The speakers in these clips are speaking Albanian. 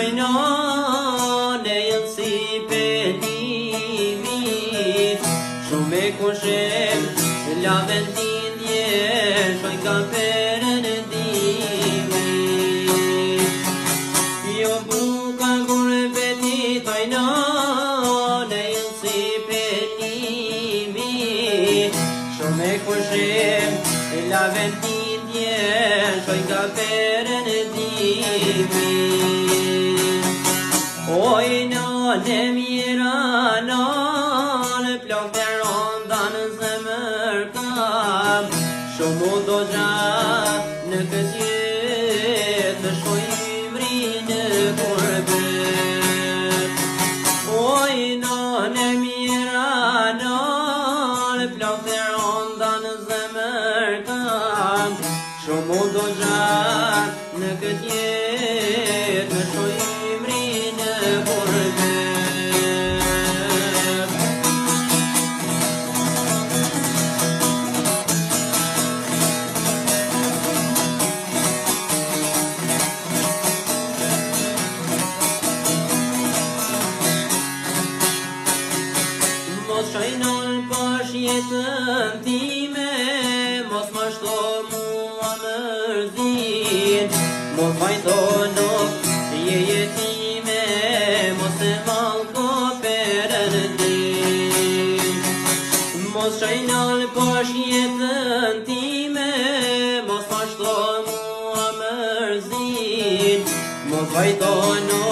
Tojnane jënë si penimit, shumë e kushem, la vendin dje, shoj ka perën dimit. Jo buka kur veti tojnane jënë si penimit, shumë e kushem, la vendin dje, shoj ka perën dimit. Oj nane mira nane plak të ronda në zemër kam, shumë do gjatë në këtë jetë në shojmri në kurbet. Oj nane mira nane plak të ronda në zemër kam, shumë do gjatë në këtë jetë në shojmri në kurbet. Mos shajnon pash jetën time, mos më shto mua mërzin, mos vajtono je jetime, mos e malko perën din. Mos shajnon pash jetën time, mos më shto mua mërzin, mos vajtono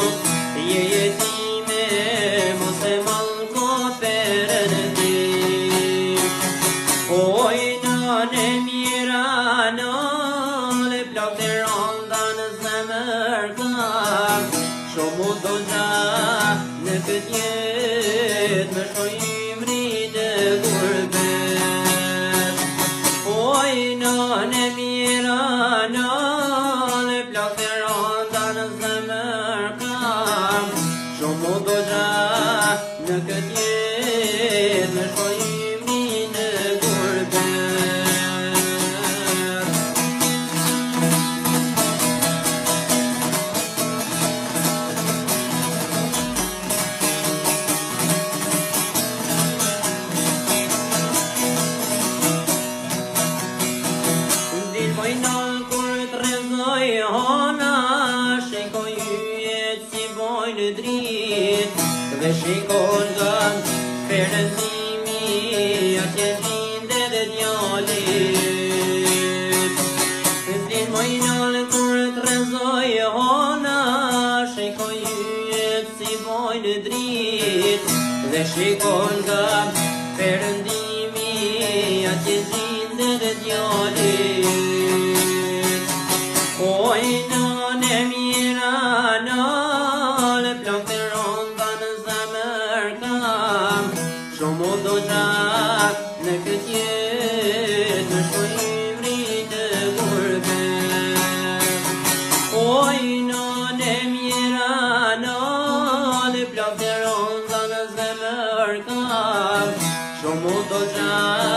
je jetime, mos e malko perën din. Oj nane mira nane plak të ronda në zemër kam, shumë do gjatë në këtë jetë me shojmri të kurbet. Oj nane mira nane plak të ronda në zemër kam, shumë do gjatë në këtë jetë me shojmri në kurbet. Dilmoj nën kur të rezoj hona, shikoj yjet si bojnë drit, dhe shikoj nga perëndimi atje linde dhe djalit. Dilmoj nën kur të rezoj hona, shikoj yjet si bojnë drit, dhe shikoj nga perëndimi atje linde dhe djalit. Oj nane mira nane plak të ronda në zemër kam, shumë do gjatë në këtë jetë në shojmri të kurbet. Oj nane mira nane plak të ronda në zemër kam, shumë do gjatë